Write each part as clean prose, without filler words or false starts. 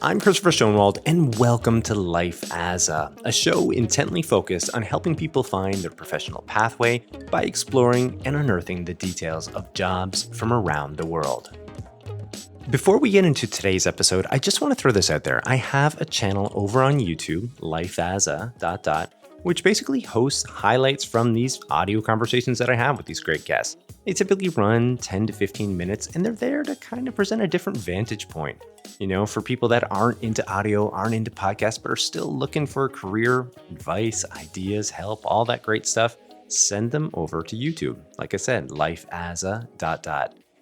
I'm Christopher Schoenwald, and welcome to Life as a show intently focused on helping people find their professional pathway by exploring and unearthing the details of jobs from around the world. Before we get into today's episode, I just want to throw this out there. I have a channel over on YouTube, Life as a ... which basically hosts highlights from these audio conversations that I have with these great guests. They typically run 10 to 15 minutes, and they're there to kind of present a different vantage point. You know, for people that aren't into audio, aren't into podcasts, but are still looking for career advice, ideas, help, all that great stuff, send them over to YouTube. Like I said, Life as a ...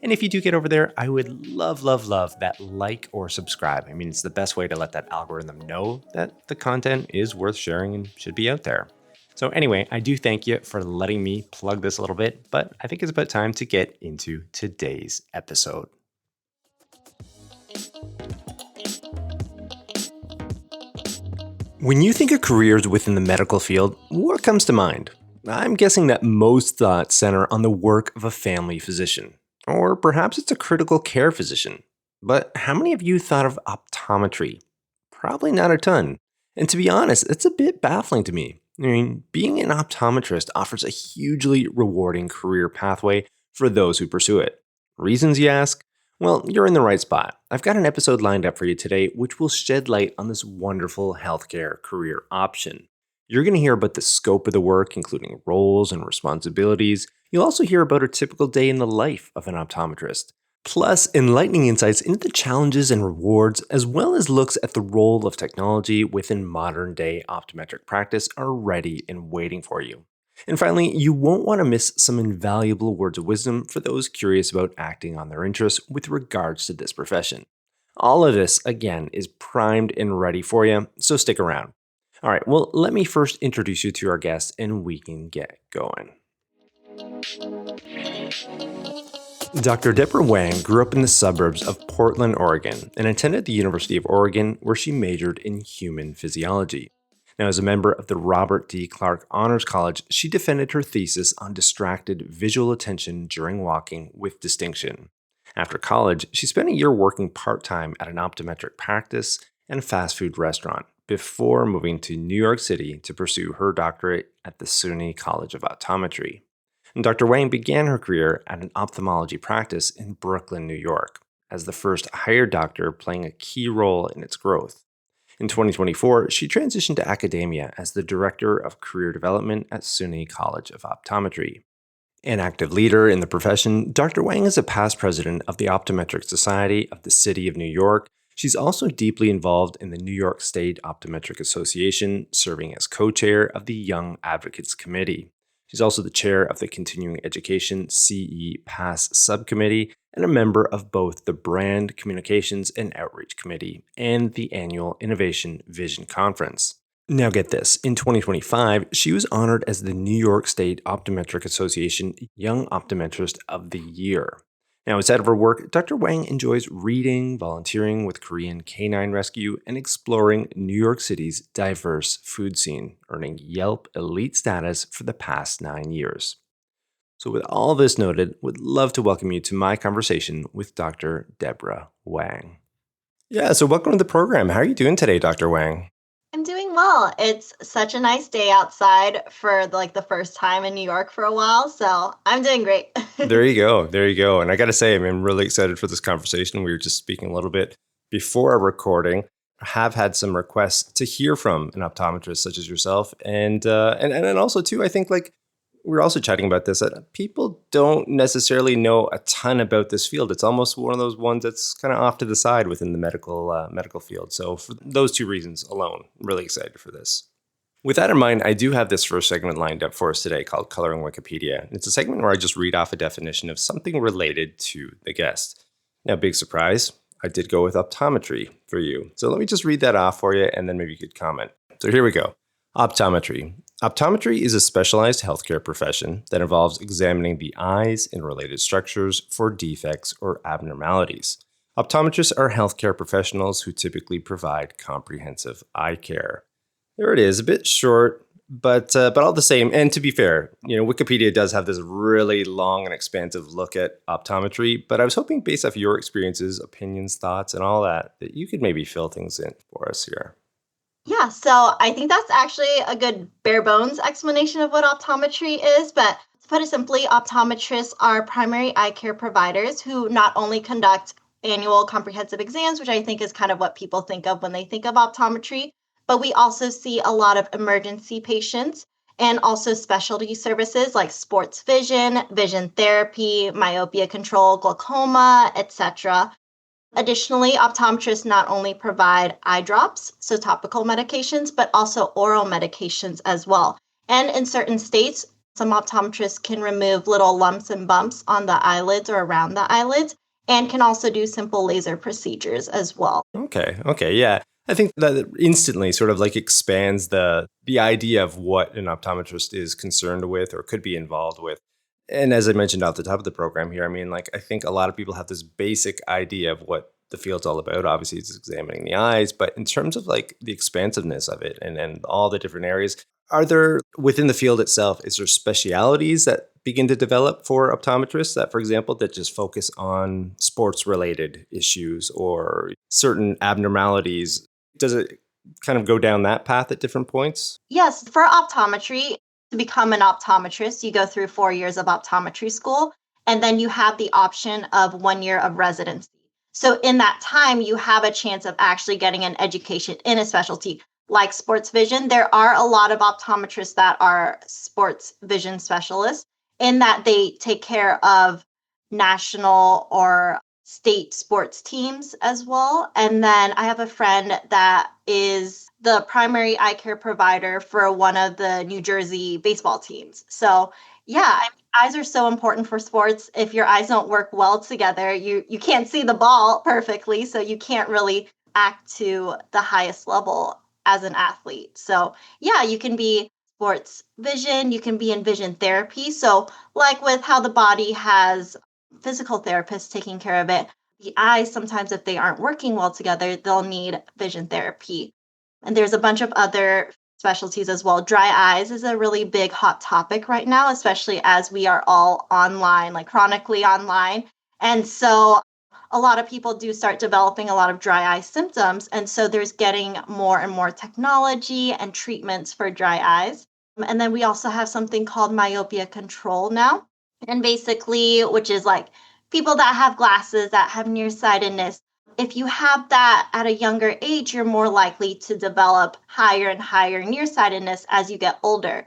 And if you do get over there, I would love that like or subscribe. I mean, it's the best way to let that algorithm know that the content is worth sharing and should be out there. So anyway, I do thank you for letting me plug this a little bit, but I think it's about time to get into today's episode. When you think of careers within the medical field, what comes to mind? I'm guessing that most thoughts center on the work of a family physician. Or perhaps it's a critical care physician. But how many of you thought of optometry? Probably not a ton. And to be honest, it's a bit baffling to me. I mean, being an optometrist offers a hugely rewarding career pathway for those who pursue it. Reasons, you ask? Well, you're in the right spot. I've got an episode lined up for you today which will shed light on this wonderful healthcare career option. You're going to hear about the scope of the work, including roles and responsibilities. You'll also hear about a typical day in the life of an optometrist. Plus, enlightening insights into the challenges and rewards, as well as looks at the role of technology within modern-day optometric practice are ready and waiting for you. And finally, you won't want to miss some invaluable words of wisdom for those curious about acting on their interests with regards to this profession. All of this, again, is primed and ready for you, so stick around. All right, well, let me first introduce you to our guest and we can get going. Dr. Deborah Wang grew up in the suburbs of Portland, Oregon, and attended the University of Oregon, where she majored in human physiology. Now, as a member of the Robert D. Clark Honors College, she defended her thesis on distracted visual attention during walking with distinction. After college, she spent a year working part-time at an optometric practice and a fast food restaurant, before moving to New York City to pursue her doctorate at the SUNY College of Optometry. And Dr. Wang began her career at an ophthalmology practice in Brooklyn, New York, as the first hired doctor playing a key role in its growth. In 2024, she transitioned to academia as the Director of Career Development at SUNY College of Optometry. An active leader in the profession, Dr. Wang is a past president of the Optometric Society of the City of New York. She's also deeply involved in the New York State Optometric Association, serving as co-chair of the Young Advocates Committee. She's also the chair of the Continuing Education CE Pass Subcommittee and a member of both the Brand Communications and Outreach Committee and the annual Innovation Vision Conference. Now get this, in 2025, she was honored as the New York State Optometric Association Young Optometrist of the Year. Now, outside of her work, Dr. Wang enjoys reading, volunteering with Korean Canine Rescue, and exploring New York City's diverse food scene, earning Yelp elite status for the past 9 years. So with all this noted, would love to welcome you to my conversation with Dr. Deborah Wang. Yeah, so welcome to the program. How are you doing today, Dr. Wang? I'm doing well. It's such a nice day outside for the first time in New York for a while, so I'm doing great. There you go. And I got to say, I'm really excited for this conversation. We were just speaking a little bit before our recording. I have had some requests to hear from an optometrist such as yourself, and also too, I think we're also chatting about this, that people don't necessarily know a ton about this field. It's almost one of those ones that's kind of off to the side within the medical field. So for those two reasons alone, I'm really excited for this. With that in mind, I do have this first segment lined up for us today called Coloring Wikipedia. It's a segment where I just read off a definition of something related to the guest. Now, big surprise, I did go with optometry for you. So let me just read that off for you, and then maybe you could comment. So here we go. Optometry. Optometry is a specialized healthcare profession that involves examining the eyes and related structures for defects or abnormalities. Optometrists are healthcare professionals who typically provide comprehensive eye care. There it is, a bit short, But all the same, and to be fair, Wikipedia does have this really long and expansive look at optometry. But I was hoping, based off your experiences, opinions, thoughts, and all that you could maybe fill things in for us here. Yeah, so I think that's actually a good bare bones explanation of what optometry is. But to put it simply, optometrists are primary eye care providers who not only conduct annual comprehensive exams, which I think is kind of what people think of when they think of optometry, but we also see a lot of emergency patients and also specialty services like sports vision, vision therapy, myopia control, glaucoma, etc. Additionally, optometrists not only provide eye drops, so topical medications, but also oral medications as well. And in certain states, some optometrists can remove little lumps and bumps on the eyelids or around the eyelids and can also do simple laser procedures as well. Okay, yeah. I think that instantly sort of like expands the idea of what an optometrist is concerned with or could be involved with. And as I mentioned off the top of the program here, I mean, like, I think a lot of people have this basic idea of what the field's all about. Obviously, it's examining the eyes, but in terms of like the expansiveness of it and all the different areas, are there within the field itself, is there specialities that begin to develop for optometrists that, for example, that just focus on sports related issues or certain abnormalities? Does it kind of go down that path at different points? Yes, for optometry, to become an optometrist, you go through 4 years of optometry school, and then you have the option of 1 year of residency. So, in that time, you have a chance of actually getting an education in a specialty like sports vision. There are a lot of optometrists that are sports vision specialists in that they take care of national or state sports teams as well. And then I have a friend that is the primary eye care provider for one of the New Jersey baseball teams. So, yeah, I mean, eyes are so important for sports. If your eyes don't work well together, you can't see the ball perfectly, so you can't really act to the highest level as an athlete. So, yeah, you can be sports vision, you can be in vision therapy. So, like with how the body has physical therapists taking care of it, the eyes sometimes, if they aren't working well together, they'll need vision therapy. And there's a bunch of other specialties as well. Dry eyes is a really big hot topic right now, especially as we are all online, like chronically online. And so a lot of people do start developing a lot of dry eye symptoms. And so there's getting more and more technology and treatments for dry eyes. And then we also have something called myopia control now. And basically, which is like people that have glasses that have nearsightedness, if you have that at a younger age, you're more likely to develop higher and higher nearsightedness as you get older.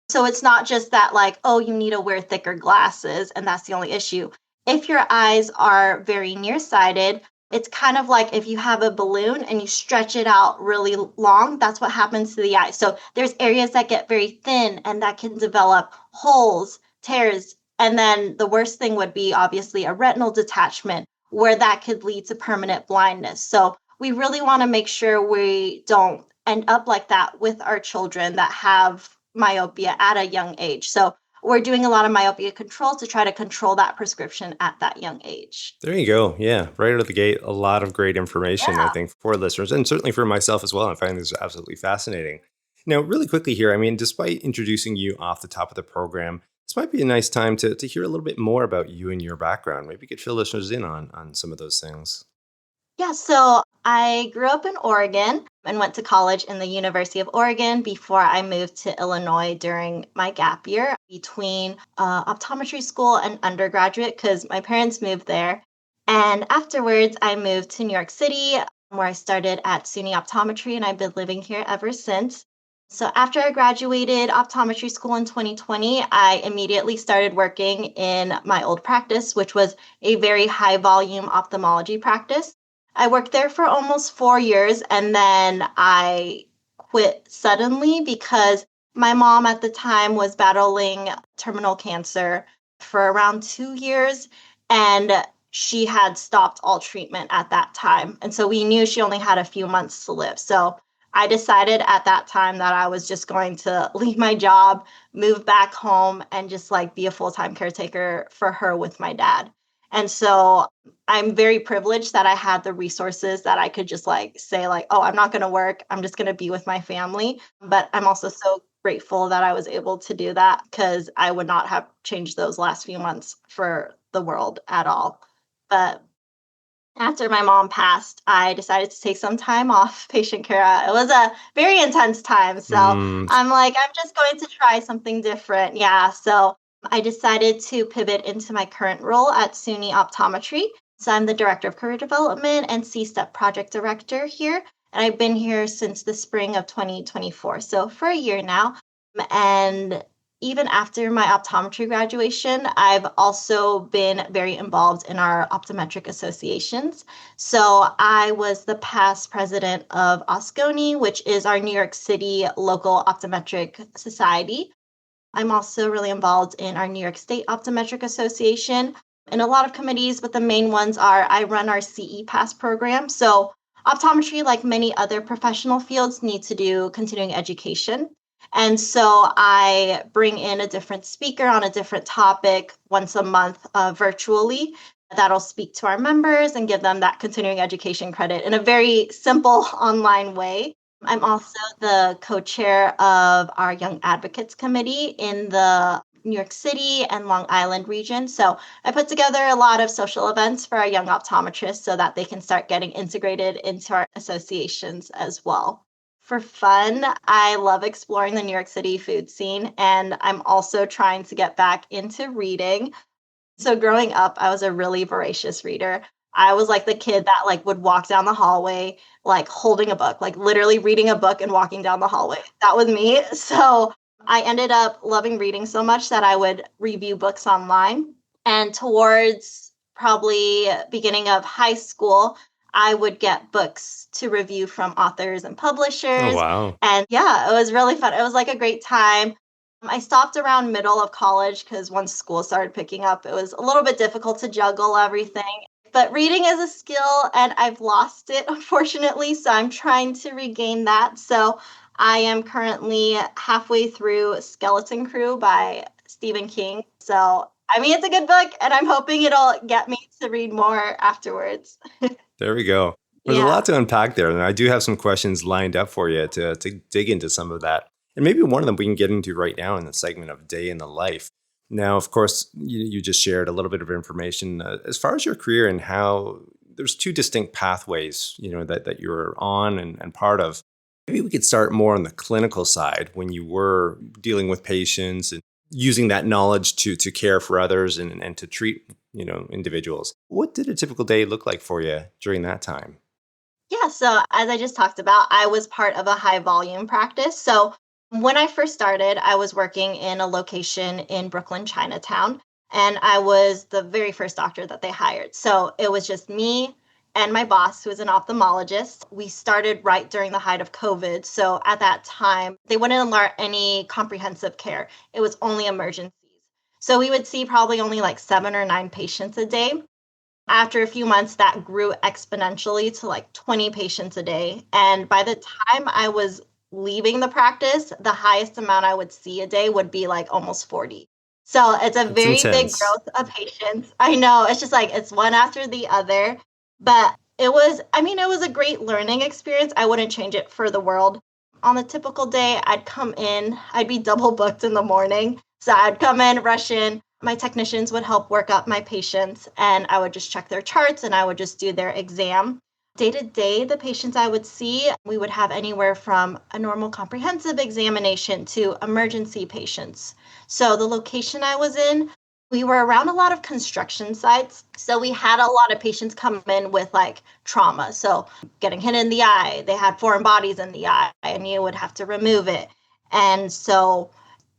So it's not just that, like, oh, you need to wear thicker glasses and that's the only issue. If your eyes are very nearsighted, it's kind of like if you have a balloon and you stretch it out really long, that's what happens to the eye. So there's areas that get very thin and that can develop holes, tears. And then the worst thing would be obviously a retinal detachment where that could lead to permanent blindness. So we really want to make sure we don't end up like that with our children that have myopia at a young age. So we're doing a lot of myopia control to try to control that prescription at that young age. There you go. Yeah, right out of the gate, a lot of great information, I Yeah. think, for listeners and certainly for myself as well. I find this absolutely fascinating. Now, really quickly here, I mean, despite introducing you off the top of the program, this might be a nice time to hear a little bit more about you and your background. Maybe you could fill listeners in on some of those things. Yeah, so I grew up in Oregon and went to college in the University of Oregon before I moved to Illinois during my gap year between optometry school and undergraduate because my parents moved there. And afterwards, I moved to New York City where I started at SUNY Optometry and I've been living here ever since. So after I graduated optometry school in 2020, I immediately started working in my old practice, which was a very high volume ophthalmology practice. I worked there for almost 4 years and then I quit suddenly because my mom at the time was battling terminal cancer for around 2 years and she had stopped all treatment at that time. And so we knew she only had a few months to live. So I decided at that time that I was just going to leave my job, move back home, and just like be a full time caretaker for her with my dad. And so I'm very privileged that I had the resources that I could just like say like, oh, I'm not going to work. I'm just going to be with my family. But I'm also so grateful that I was able to do that because I would not have changed those last few months for the world at all. But after my mom passed, I decided to take some time off patient care. It was a very intense time. So Mm, I'm like, I'm just going to try something different. Yeah. So I decided to pivot into my current role at SUNY Optometry. So I'm the director of career development and C-STEP project director here. And I've been here since the spring of 2024. So for a year now. And even after my optometry graduation, I've also been very involved in our optometric associations. So I was the past president of OSCONI, which is our New York City local optometric society. I'm also really involved in our New York State Optometric Association and a lot of committees, but the main ones are I run our CE Pass program. So optometry, like many other professional fields, need to do continuing education. And so I bring in a different speaker on a different topic once a month virtually that'll speak to our members and give them that continuing education credit in a very simple online way. I'm also the co-chair of our Young Advocates Committee in the New York City and Long Island region. So I put together a lot of social events for our young optometrists so that they can start getting integrated into our associations as well. For fun, I love exploring the New York City food scene, and I'm also trying to get back into reading. So growing up, I was a really voracious reader. I was like the kid that like would walk down the hallway like holding a book, like literally reading a book and walking down the hallway. That was me. So I ended up loving reading so much that I would review books online. And towards probably beginning of high school, I would get books to review from authors and oh, publishers. wow. And yeah, it was really fun. It was like a great time. I stopped around middle of college because once school started picking up, it was a little bit difficult to juggle everything. But reading is a skill and I've lost it, unfortunately. So I'm trying to regain that. So I am currently halfway through Skeleton Crew by Stephen King. So, I mean, it's a good book and I'm hoping it'll get me to read more afterwards. There we go. There's a Yeah. lot to unpack there, and I do have some questions lined up for you to dig into some of that. And maybe one of them we can get into right now in the segment of day in the life. Now, of course, you just shared a little bit of information as far as your career and how there's two distinct pathways, that you're on and part of. Maybe we could start more on the clinical side when you were dealing with patients and using that knowledge to care for others and to treat individuals. What did a typical day look like for you during that time? Yeah, so as I just talked about, I was part of a high volume practice. So when I first started, I was working in a location in Brooklyn, Chinatown, and I was the very first doctor that they hired. So it was just me and my boss, who was an ophthalmologist. We started right during the height of COVID. So at that time, they wouldn't allow any comprehensive care, it was only emergencies. So we would see probably only like 7 or 9 patients a day. After a few months, that grew exponentially to like 20 patients a day. And by the time I was leaving the practice, the highest amount I would see a day would be like almost 40. So it's a It's very big intense. growth of patients. I know it's just like it's one after the other. But it was, I mean, it was a great learning experience. I wouldn't change it for the world. On a typical day, I'd come in, I'd be double booked in the morning. So I'd come in, rush in, my technicians would help work up my patients and I would just check their charts and I would just do their exam. Day to day, the patients I would see, we would have anywhere from a normal comprehensive examination to emergency patients. So the location I was in, we were around a lot of construction sites. So we had a lot of patients come in with like trauma. So getting hit in the eye, they had foreign bodies in the eye and you would have to remove it. And so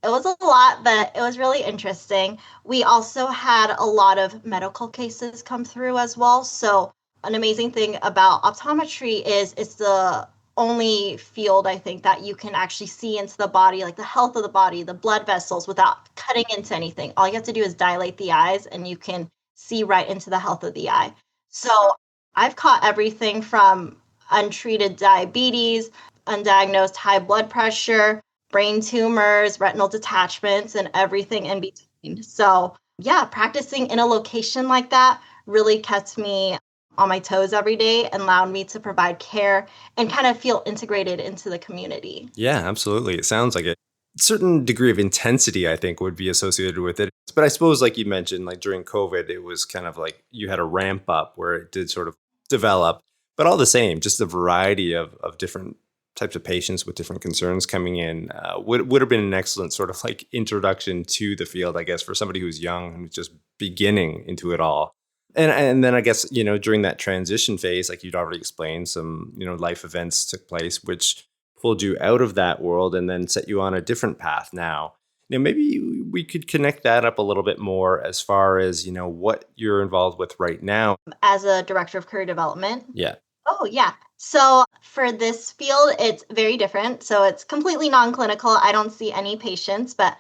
it was a lot, but it was really interesting. We also had a lot of medical cases come through as well. So, an amazing thing about optometry is it's the only field I think that you can actually see into the body, like the health of the body, the blood vessels, without cutting into anything. All you have to do is dilate the eyes and you can see right into the health of the eye. So, I've caught everything from untreated diabetes, undiagnosed high blood pressure, brain tumors, retinal detachments, and everything in between. So, yeah, practicing in a location like that really kept me on my toes every day and allowed me to provide care and kind of feel integrated into the community. Yeah, absolutely. It sounds like it. certain degree of intensity, I think, would be associated with it. But I suppose, like you mentioned, like during COVID, it was kind of like you had a ramp up where it did sort of develop, but all the same, just the variety of different types of patients with different concerns coming in would have been an excellent sort of like introduction to the field, I guess, for somebody who's young and who's just beginning into it all. And then I guess, during that transition phase, like you'd already explained, some, life events took place, which pulled you out of that world and then set you on a different path now. Maybe we could connect that up a little bit more as far as, what you're involved with right now. As a director of career development. Yeah. Oh, yeah. So for this field, it's very different. So it's completely non-clinical. I don't see any patients, but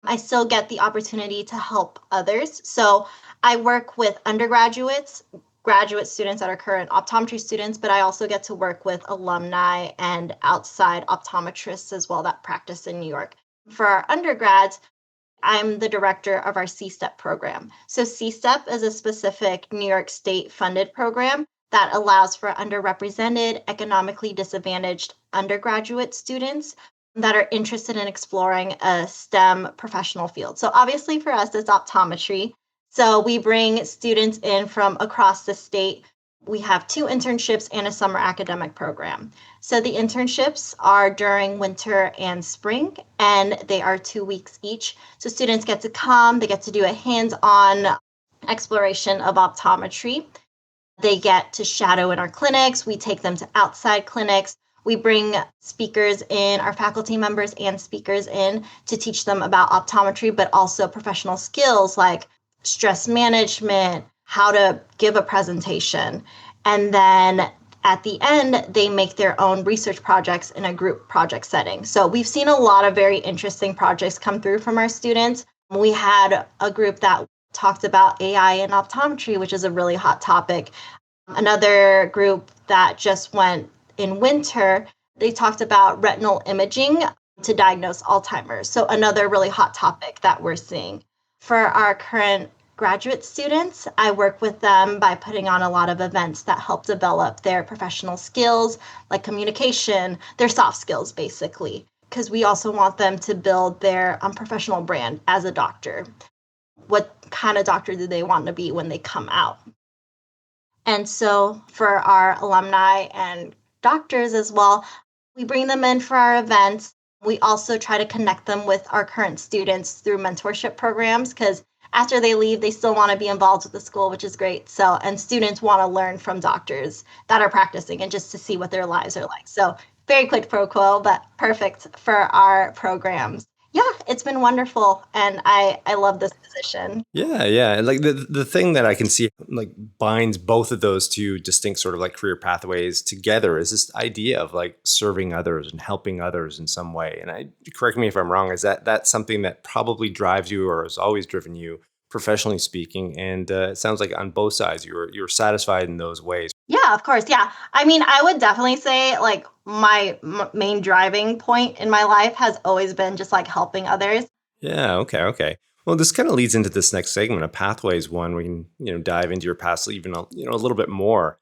I still get the opportunity to help others. So I work with undergraduates, graduate students that are current optometry students, but I also get to work with alumni and outside optometrists as well that practice in New York. For our undergrads, I'm the director of our C-STEP program. So C-STEP is a specific New York State funded program that allows for underrepresented, economically disadvantaged undergraduate students that are interested in exploring a STEM professional field. So obviously for us, it's optometry. So we bring students in from across the state. We have 2 internships and a summer academic program. So the internships are during winter and spring, and they are 2 weeks each. So students get to come, they get to do a hands-on exploration of optometry. They get to shadow in our clinics. We take them to outside clinics. We bring speakers in, our faculty members and speakers in to teach them about optometry, but also professional skills like stress management, how to give a presentation. And then at the end, they make their own research projects in a group project setting. So we've seen a lot of very interesting projects come through from our students. We had a group that talked about AI in optometry, which is a really hot topic. Another group that just went in winter, they talked about retinal imaging to diagnose Alzheimer's. So another really hot topic that we're seeing. For our current graduate students, I work with them by putting on a lot of events that help develop their professional skills, like communication, their soft skills, basically, because we also want them to build their professional brand as a doctor. What kind of doctor do they want to be when they come out? And so for our alumni and doctors as well, we bring them in for our events. We also try to connect them with our current students through mentorship programs because after they leave, they still want to be involved with the school, which is great. So, and students want to learn from doctors that are practicing and just to see what their lives are like. So very quid pro quo, but perfect for our programs. Yeah, it's been wonderful. And I love this position. Yeah. And like the thing that I can see like binds both of those two distinct sort of like career pathways together is this idea of like serving others and helping others in some way. And correct me if I'm wrong, is that's something that probably drives you or has always driven you professionally speaking? And it sounds like on both sides, you're satisfied in those ways. Yeah, of course. Yeah. I mean, I would definitely say like my main driving point in my life has always been just like helping others. Yeah. Okay. Well, this kind of leads into this next segment, a pathways one. We can, dive into your past even, a little bit more.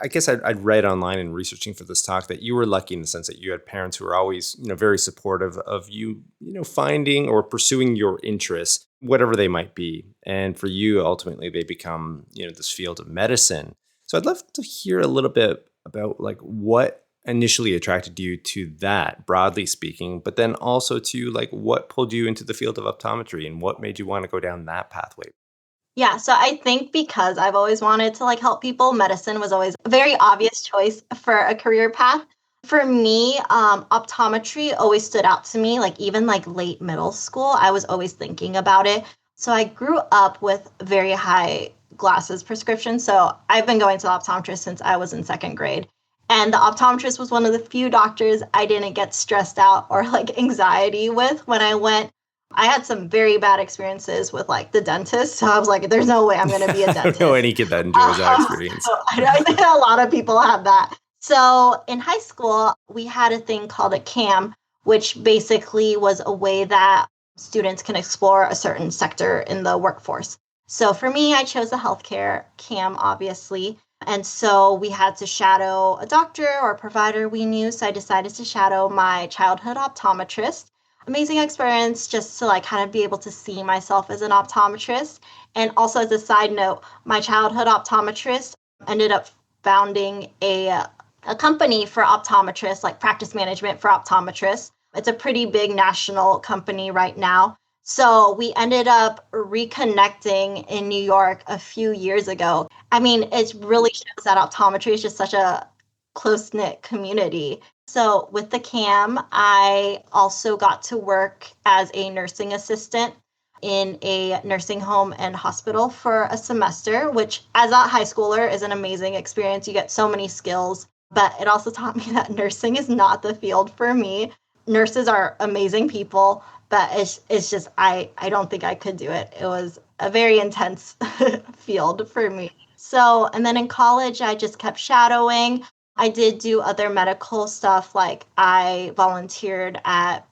I guess I'd read online and researching for this talk that you were lucky in the sense that you had parents who were always, very supportive of you, finding or pursuing your interests, whatever they might be. And for you, ultimately, they become, this field of medicine. So I'd love to hear a little bit about like what initially attracted you to that, broadly speaking, but then also to like what pulled you into the field of optometry and what made you want to go down that pathway? Yeah, so I think because I've always wanted to like help people, medicine was always a very obvious choice for a career path. For me, optometry always stood out to me, like even like late middle school, I was always thinking about it. So I grew up with very high glasses prescription. So I've been going to the optometrist since I was in second grade. And the optometrist was one of the few doctors I didn't get stressed out or like anxiety with when I went. I had some very bad experiences with like the dentist. So I was like, there's no way I'm going to be a I dentist. don't know any kid that enjoys that experience. So I think a lot of people have that. So in high school, we had a thing called a CAM, which basically was a way that students can explore a certain sector in the workforce. So for me, I chose the healthcare CAM, obviously. And so we had to shadow a doctor or a provider we knew. So I decided to shadow my childhood optometrist. amazing experience just to like kind of be able to see myself as an optometrist. And also as a side note, my childhood optometrist ended up founding a company for optometrists, like practice management for optometrists. It's a pretty big national company right now. So we ended up reconnecting in New York a few years ago. I mean, it really shows that optometry is just such a close knit community. So with the CAM, I also got to work as a nursing assistant in a nursing home and hospital for a semester, which as a high schooler is an amazing experience. You get so many skills, but it also taught me that nursing is not the field for me. Nurses are amazing people, but it's just I don't think I could do it. It was a very intense field for me. So, and then in college, I just kept shadowing. I did do other medical stuff, like I volunteered at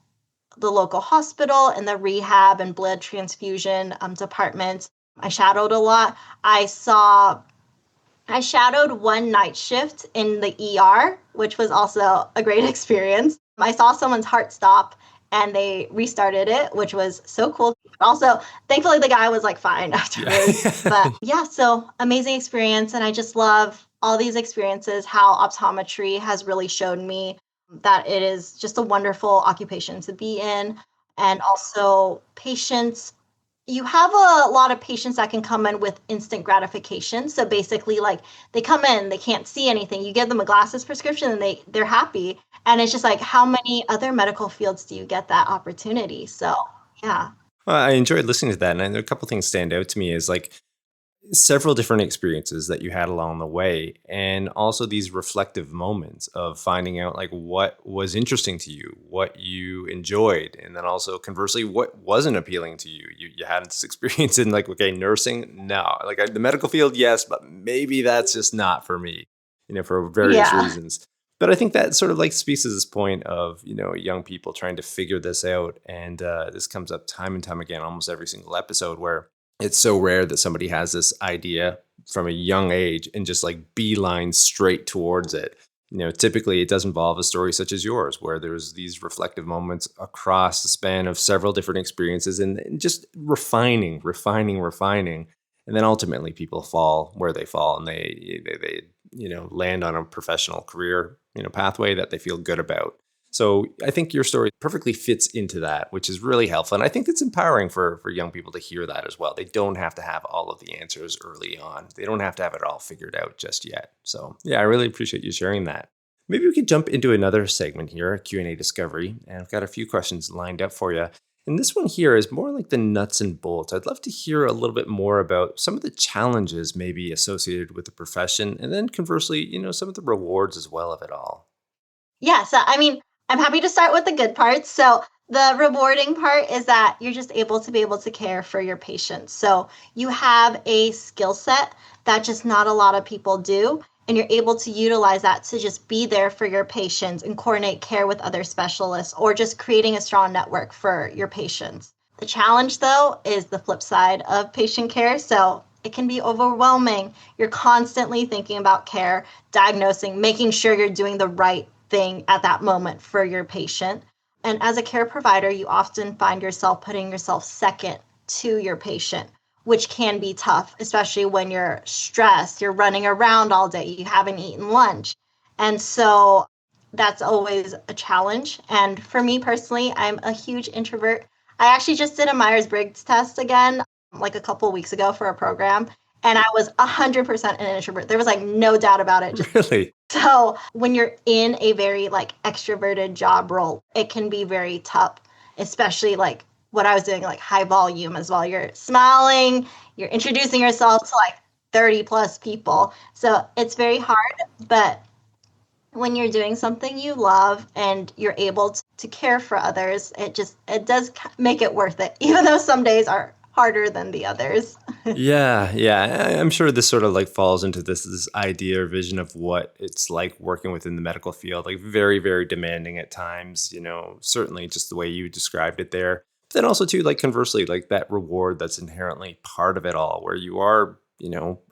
the local hospital in the rehab and blood transfusion department. I shadowed a lot. I shadowed one night shift in the ER, which was also a great experience. I saw someone's heart stop and they restarted it, which was so cool. Also, thankfully, the guy was like fine afterwards. Yeah. But yeah, so amazing experience. And I just love all these experiences, how optometry has really shown me that it is just a wonderful occupation to be in. And also, patients, you have a lot of patients that can come in with instant gratification. So basically, like they come in, they can't see anything. You give them a glasses prescription and they're happy. And it's just like, how many other medical fields do you get that opportunity? So yeah. Well, I enjoyed listening to that. And a couple things stand out to me is like several different experiences that you had along the way, and also these reflective moments of finding out like what was interesting to you, what you enjoyed, and then also conversely what wasn't appealing to you. You had this experience in like, okay, nursing, no, like the medical field, yes, but maybe that's just not for me, for various Yeah. reasons. But I think that sort of like speaks to this point of young people trying to figure this out, and this comes up time and time again, almost every single episode, where it's so rare that somebody has this idea from a young age and just like beeline straight towards it. Typically it does involve a story such as yours, where there's these reflective moments across the span of several different experiences and just refining. And then ultimately people fall where they fall, and they land on a professional career, pathway that they feel good about. So I think your story perfectly fits into that, which is really helpful. And I think it's empowering for young people to hear that as well. They don't have to have all of the answers early on. They don't have to have it all figured out just yet. So yeah, I really appreciate you sharing that. Maybe we could jump into another segment here, a Q&A discovery. And I've got a few questions lined up for you. And this one here is more like the nuts and bolts. I'd love to hear a little bit more about some of the challenges maybe associated with the profession. And then conversely, some of the rewards as well of it all. Yeah. So, I mean, I'm happy to start with the good parts. So, the rewarding part is that you're just able to care for your patients. So, you have a skill set that just not a lot of people do. And you're able to utilize that to just be there for your patients and coordinate care with other specialists, or just creating a strong network for your patients. The challenge, though, is the flip side of patient care. So, it can be overwhelming. You're constantly thinking about care, diagnosing, making sure you're doing the right thing at that moment for your patient. And as a care provider, you often find yourself putting yourself second to your patient, which can be tough, especially when you're stressed, you're running around all day, you haven't eaten lunch. And so that's always a challenge. And for me personally, I'm a huge introvert. I actually just did a Myers-Briggs test again, like a couple of weeks ago for a program, and I was 100% an introvert. There was like no doubt about it. Really? So when you're in a very like extroverted job role, it can be very tough, especially like what I was doing, like high volume as well. You're smiling, you're introducing yourself to like 30 plus people. So it's very hard, but when you're doing something you love and you're able to care for others, it does make it worth it, even though some days are harder than the others. Yeah. I'm sure this sort of like falls into this idea or vision of what it's like working within the medical field, like very, very demanding at times, certainly just the way you described it there. But then also too, like conversely, like that reward that's inherently part of it all, where you are,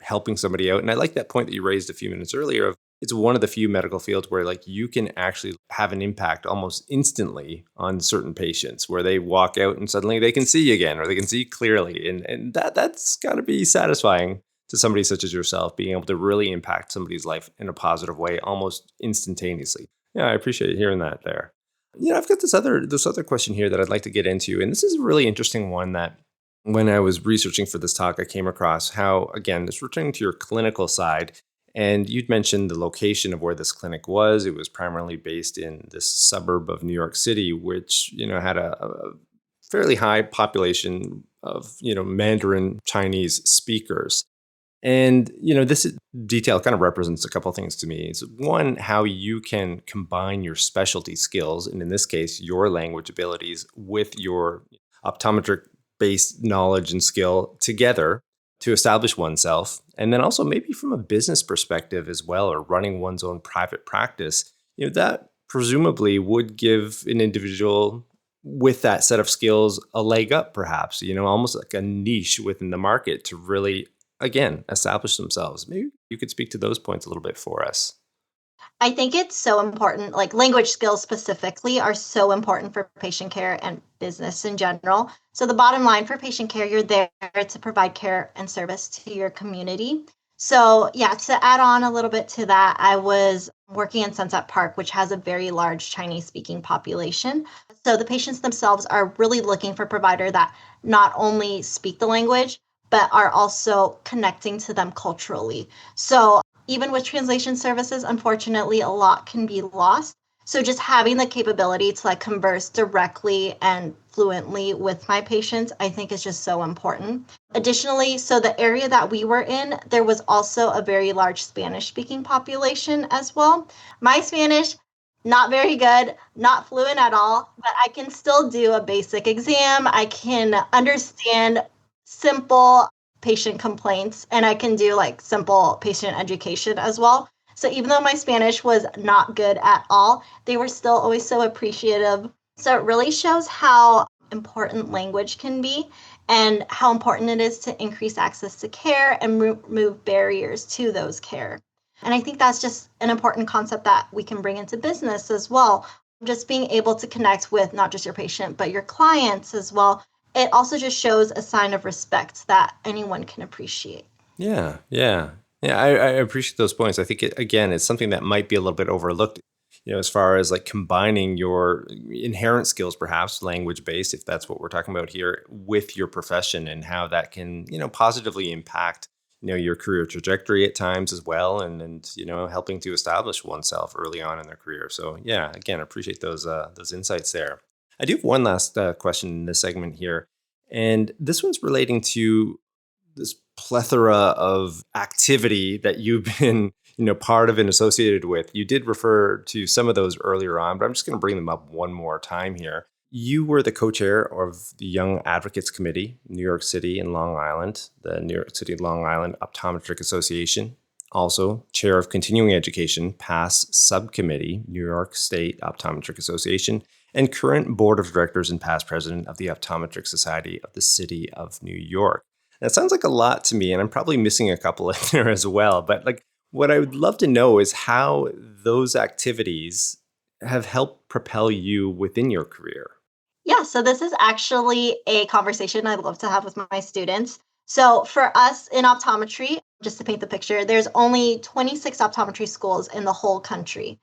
helping somebody out. And I like that point that you raised a few minutes earlier of it's one of the few medical fields where like you can actually have an impact almost instantly on certain patients, where they walk out and suddenly they can see again, or they can see clearly. And that's got to be satisfying to somebody such as yourself, being able to really impact somebody's life in a positive way almost instantaneously. Yeah, I appreciate hearing that there. I've got this other question here that I'd like to get into, and this is a really interesting one that when I was researching for this talk, I came across how, again, this returning to your clinical side, and you'd mentioned the location of where this clinic was. It was primarily based in this suburb of New York City, which, had a fairly high population of, Mandarin Chinese speakers. And, this detail kind of represents a couple of things to me. It's one, how you can combine your specialty skills, and in this case, your language abilities, with your optometric based knowledge and skill together to establish oneself. And then also maybe from a business perspective as well, or running one's own private practice, that presumably would give an individual with that set of skills a leg up, perhaps, almost like a niche within the market to really, again, establish themselves. Maybe you could speak to those points a little bit for us. I think it's so important, like language skills specifically are so important for patient care and business in general. So the bottom line for patient care, you're there to provide care and service to your community. So yeah, to add on a little bit to that, I was working in Sunset Park, which has a very large Chinese speaking population. So the patients themselves are really looking for a provider that not only speak the language, but are also connecting to them culturally. So even with translation services, unfortunately, a lot can be lost. So just having the capability to like converse directly and fluently with my patients, I think is just so important. Additionally, so the area that we were in, there was also a very large Spanish speaking population as well. My Spanish, not very good, not fluent at all, but I can still do a basic exam. I can understand simple patient complaints, and I can do like simple patient education as well. So even though my Spanish was not good at all, they were still always so appreciative. So it really shows how important language can be and how important it is to increase access to care and remove barriers to those care. And I think that's just an important concept that we can bring into business as well. Just being able to connect with not just your patient, but your clients as well. It also just shows a sign of respect that anyone can appreciate. Yeah, yeah. Yeah, I appreciate those points. I think, again, it's something that might be a little bit overlooked, as far as like combining your inherent skills, perhaps language based, if that's what we're talking about here, with your profession, and how that can, positively impact, your career trajectory at times as well, and helping to establish oneself early on in their career. So yeah, again, I appreciate those insights there. I do have one last question in this segment here, and this one's relating to this plethora of activity that you've been, part of and associated with. You did refer to some of those earlier on, but I'm just going to bring them up one more time here. You were the co-chair of the Young Advocates Committee, New York City and Long Island, the New York City Long Island Optometric Association. Also, chair of Continuing Education, past subcommittee, New York State Optometric Association, and current board of directors and past president of the Optometric Society of the City of New York. That sounds like a lot to me, and I'm probably missing a couple in there as well. But like, what I would love to know is how those activities have helped propel you within your career. Yeah, so this is actually a conversation I love to have with my students. So for us in optometry, just to paint the picture, there's only 26 optometry schools in the whole country.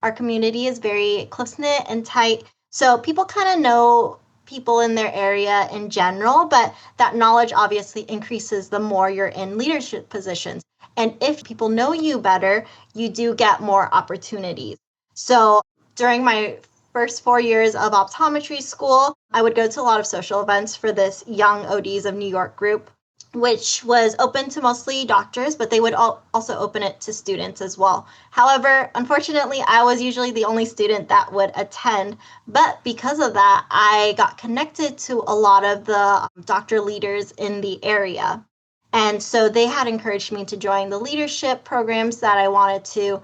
Our community is very close-knit and tight, so people kind of know people in their area in general, but that knowledge obviously increases the more you're in leadership positions. And if people know you better, you do get more opportunities. So during my first 4 years of optometry school, I would go to a lot of social events for this Young ODs of New York group, which was open to mostly doctors, but they would also open it to students as well. However, unfortunately, I was usually the only student that would attend. But because of that, I got connected to a lot of the doctor leaders in the area. And so they had encouraged me to join the leadership programs that I wanted to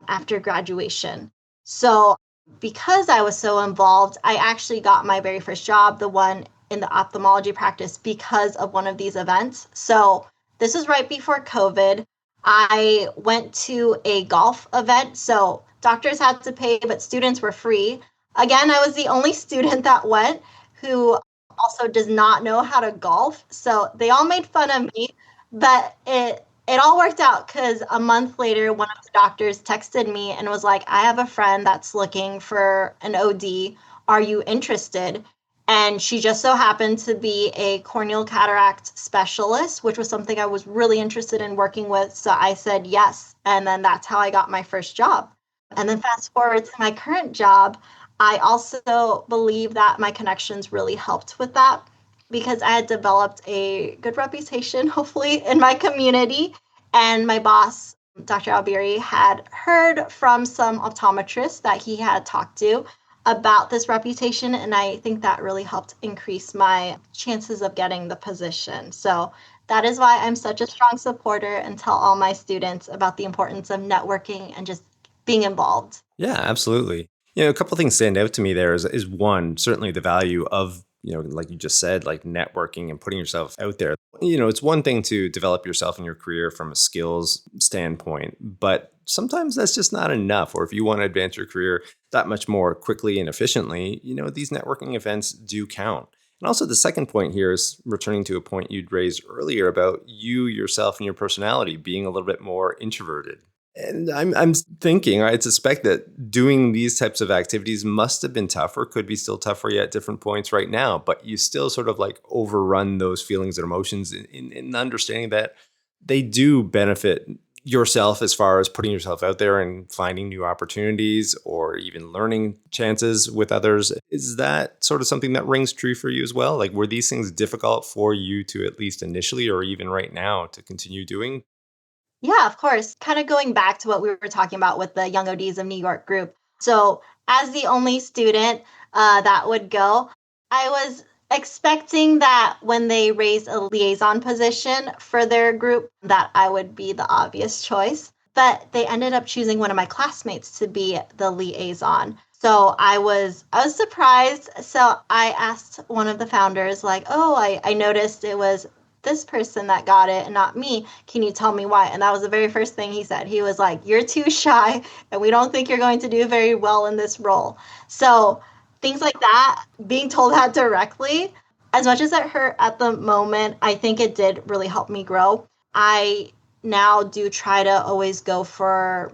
after graduation. So because I was so involved, I actually got my very first job, the one in the ophthalmology practice, because of one of these events. So this was right before COVID. I went to a golf event. So doctors had to pay, but students were free. Again, I was the only student that went who also does not know how to golf. So they all made fun of me, but it all worked out because a month later, one of the doctors texted me and was like, I have a friend that's looking for an OD. Are you interested? And she just so happened to be a corneal cataract specialist, which was something I was really interested in working with. So I said yes. And then that's how I got my first job. And then fast forward to my current job, I also believe that my connections really helped with that because I had developed a good reputation, hopefully, in my community. And my boss, Dr. Alberi, had heard from some optometrists that he had talked to about this reputation. And I think that really helped increase my chances of getting the position. So that is why I'm such a strong supporter and tell all my students about the importance of networking and just being involved. Yeah, absolutely. A couple of things stand out to me there is one, certainly the value of, like you just said, like networking and putting yourself out there. It's one thing to develop yourself in your career from a skills standpoint, but sometimes that's just not enough. Or if you want to advance your career that much more quickly and efficiently, these networking events do count. And also, the second point here is returning to a point you'd raised earlier about you yourself and your personality being a little bit more introverted. And I'm thinking, I suspect that doing these types of activities must have been tough or could be still tough for you at different points right now, but you still sort of like overrun those feelings and emotions in understanding that they do benefit yourself as far as putting yourself out there and finding new opportunities or even learning chances with others. Is that sort of something that rings true for you as well? Like, were these things difficult for you to at least initially or even right now to continue doing? Yeah, of course. Kind of going back to what we were talking about with the Young ODs of New York group. So, as the only student that would go, I was expecting that when they raised a liaison position for their group, that I would be the obvious choice. But they ended up choosing one of my classmates to be the liaison. So I was surprised. So I asked one of the founders, like, oh, I noticed it was this person that got it and not me. Can you tell me why? And that was the very first thing he said. He was like, you're too shy and we don't think you're going to do very well in this role. So things like that, being told that directly, as much as it hurt at the moment, I think it did really help me grow. I now do try to always go for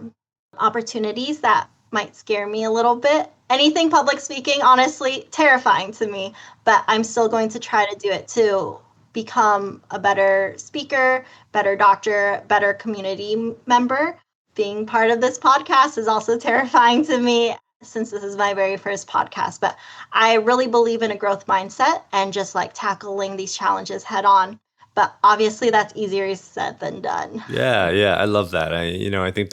opportunities that might scare me a little bit. Anything public speaking, honestly, terrifying to me, but I'm still going to try to do it to become a better speaker, better doctor, better community member. Being part of this podcast is also terrifying to me since this is my very first podcast, but I really believe in a growth mindset and just like tackling these challenges head on. But obviously, that's easier said than done. Yeah, yeah, I love that. I think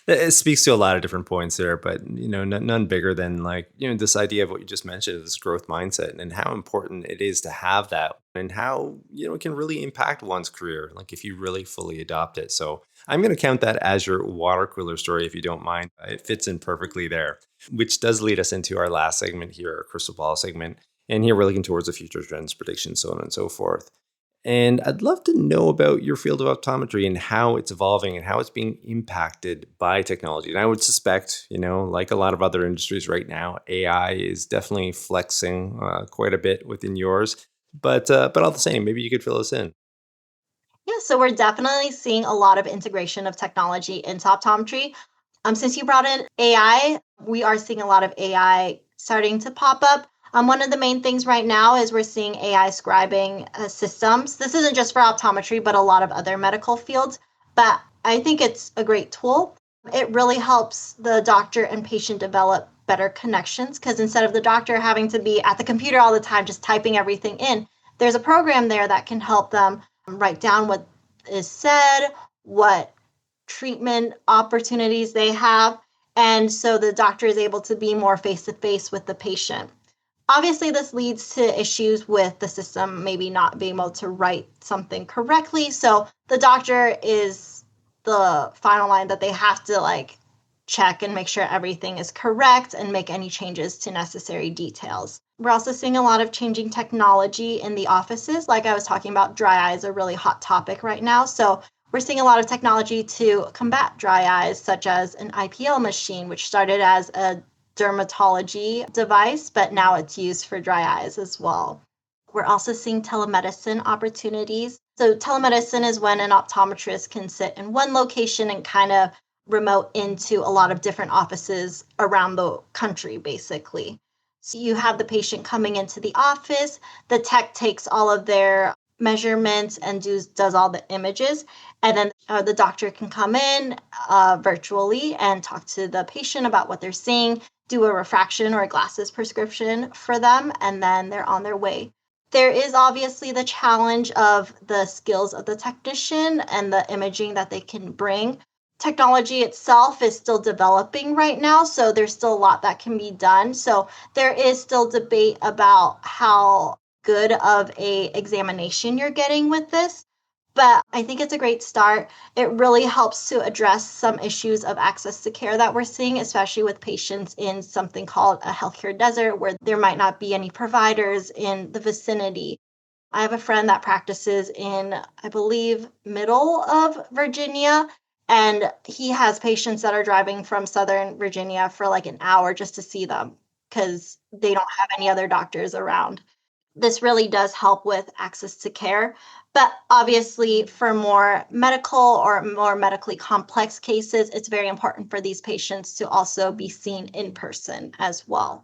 it speaks to a lot of different points there, but none bigger than like this idea of what you just mentioned, this growth mindset, and how important it is to have that, and how it can really impact one's career, like if you really fully adopt it. So I'm going to count that as your water cooler story, if you don't mind. It fits in perfectly there, which does lead us into our last segment here, our crystal ball segment, and here we're looking towards the future trends, predictions, so on and so forth. And I'd love to know about your field of optometry and how it's evolving and how it's being impacted by technology. And I would suspect, like a lot of other industries right now, AI is definitely flexing quite a bit within yours. But all the same, maybe you could fill us in. Yeah, so we're definitely seeing a lot of integration of technology into optometry. Since you brought in AI, we are seeing a lot of AI starting to pop up. One of the main things right now is we're seeing AI scribing systems. This isn't just for optometry, but a lot of other medical fields. But I think it's a great tool. It really helps the doctor and patient develop better connections because instead of the doctor having to be at the computer all the time, just typing everything in, there's a program there that can help them write down what is said, what treatment opportunities they have. And so the doctor is able to be more face to face with the patient. Obviously, this leads to issues with the system maybe not being able to write something correctly. So the doctor is the final line that they have to like check and make sure everything is correct and make any changes to necessary details. We're also seeing a lot of changing technology in the offices. Like I was talking about, dry eye is a really hot topic right now. So We're seeing a lot of technology to combat dry eyes, such as an IPL machine, which started as a dermatology device, but now it's used for dry eyes as well. We're also seeing telemedicine opportunities. So, telemedicine is when an optometrist can sit in one location and kind of remote into a lot of different offices around the country, basically. So, you have the patient coming into the office, the tech takes all of their measurements and does all the images, and then the doctor can come in virtually and talk to the patient about what they're seeing, do a refraction or a glasses prescription for them, and then they're on their way. There is obviously the challenge of the skills of the technician and the imaging that they can bring. Technology itself is still developing right now, so there's still a lot that can be done. So there is still debate about how good of a examination you're getting with this. But I think it's a great start. It really helps to address some issues of access to care that we're seeing, especially with patients in something called a healthcare desert, where there might not be any providers in the vicinity. I have a friend that practices in, I believe, middle of Virginia, and he has patients that are driving from Southern Virginia for like an hour just to see them because they don't have any other doctors around. This really does help with access to care. But obviously, for more medical or more medically complex cases, it's very important for these patients to also be seen in person as well.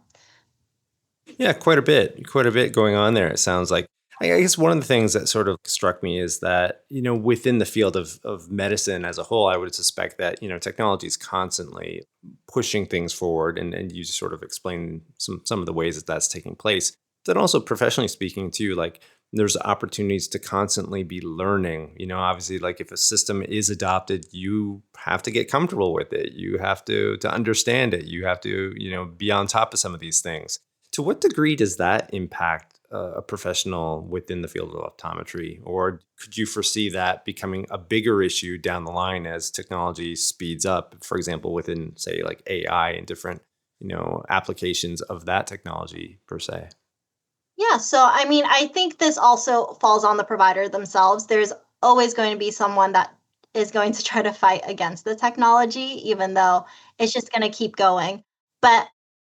Yeah, quite a bit going on there. It sounds like. I guess one of the things that sort of struck me is that, within the field of medicine as a whole, I would suspect that, technology is constantly pushing things forward. And you just sort of explain some of the ways that that's taking place. Then also professionally speaking too, like there's opportunities to constantly be learning. Obviously, like if a system is adopted, you have to get comfortable with it. You have to understand it. You have to, be on top of some of these things. To what degree does that impact a professional within the field of optometry? Or could you foresee that becoming a bigger issue down the line as technology speeds up, for example, within, say, like AI and different, applications of that technology per se? Yeah, so I mean, I think this also falls on the provider themselves. There's always going to be someone that is going to try to fight against the technology, even though it's just going to keep going. But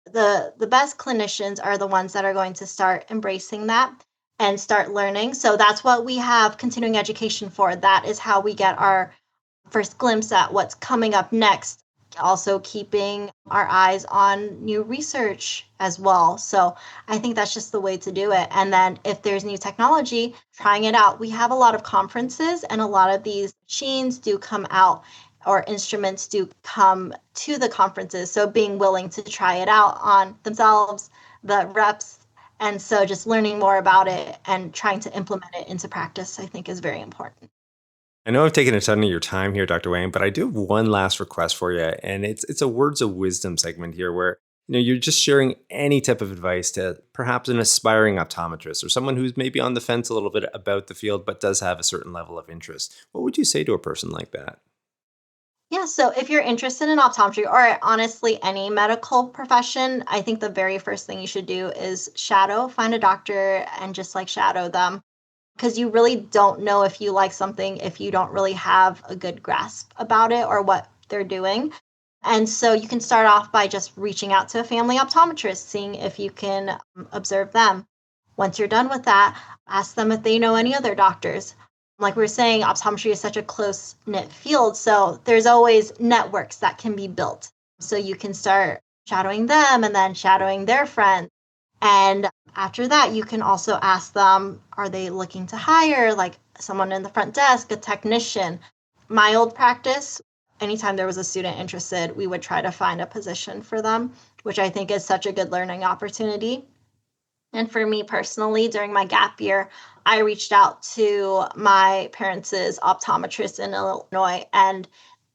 the best clinicians are the ones that are going to start embracing that and start learning. So that's what we have continuing education for. That is how we get our first glimpse at what's coming up next. Also, keeping our eyes on new research as well. So, I think that's just the way to do it. And then, if there's new technology, trying it out. We have a lot of conferences, and a lot of these machines do come out or instruments do come to the conferences. So, being willing to try it out on themselves, the reps, and so just learning more about it and trying to implement it into practice, I think is very important. I know I've taken a ton of your time here, Dr. Wang, but I do have one last request for you, and it's a words of wisdom segment here where you're just sharing any type of advice to perhaps an aspiring optometrist or someone who's maybe on the fence a little bit about the field but does have a certain level of interest. What would you say to a person like that? Yeah, so if you're interested in optometry or honestly any medical profession, I think the very first thing you should do is shadow, find a doctor and just like shadow them because you really don't know if you like something if you don't really have a good grasp about it or what they're doing. And so you can start off by just reaching out to a family optometrist, seeing if you can observe them. Once you're done with that, ask them if they know any other doctors. Like we were saying, optometry is such a close knit field. So there's always networks that can be built. So you can start shadowing them and then shadowing their friends. And after that, you can also ask them, are they looking to hire like someone in the front desk, a technician? My old practice, anytime there was a student interested, we would try to find a position for them, which I think is such a good learning opportunity. And for me personally, during my gap year, I reached out to my parents' optometrist in Illinois and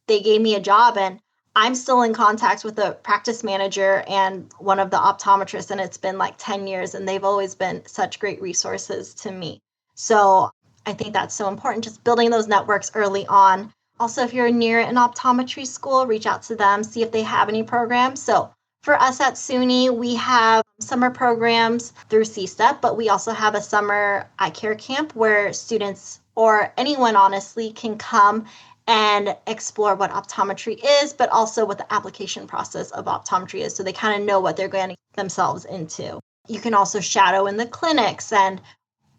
they gave me a job. And I'm still in contact with the practice manager and one of the optometrists. And it's been like 10 years and they've always been such great resources to me. So I think that's so important, just building those networks early on. Also, if you're near an optometry school, reach out to them, see if they have any programs. So for us at SUNY, we have summer programs through CSTEP, but we also have a summer eye care camp where students or anyone honestly can come and explore what optometry is, but also what the application process of optometry is, so they kind of know what they're getting themselves into. You can also shadow in the clinics, and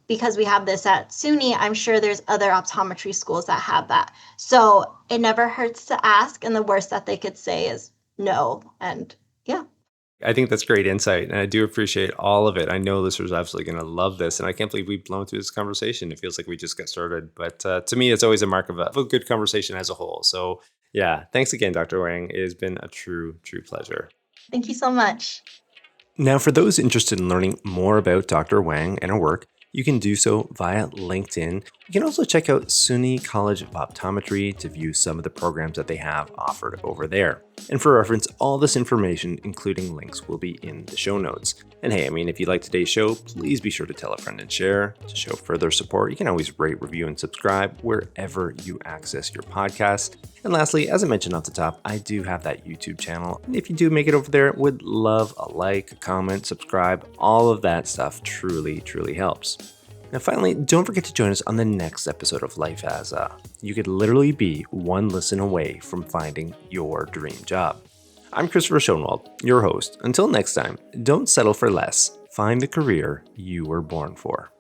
because we have this at SUNY, I'm sure there's other optometry schools that have that. So it never hurts to ask, and the worst that they could say is no. And yeah. I think that's great insight, and I do appreciate all of it. I know listeners are absolutely going to love this, and I can't believe we've blown through this conversation. It feels like we just got started, but to me, it's always a mark of a good conversation as a whole. So yeah, thanks again, Dr. Wang. It has been a true pleasure. Thank you so much. Now, for those interested in learning more about Dr. Wang and her work, you can do so via LinkedIn. You can also check out SUNY College of Optometry to view some of the programs that they have offered over there. And for reference, all this information, including links, will be in the show notes. And hey, if you like today's show, please be sure to tell a friend and share. To show further support, you can always rate, review, and subscribe wherever you access your podcast. And lastly, as I mentioned off the top, I do have that YouTube channel. And if you do make it over there, would love a like, a comment, subscribe. All of that stuff truly helps. Now, finally, don't forget to join us on the next episode of Life As A. You could literally be one listen away from finding your dream job. I'm Christopher Schoenwald, your host. Until next time, don't settle for less. Find the career you were born for.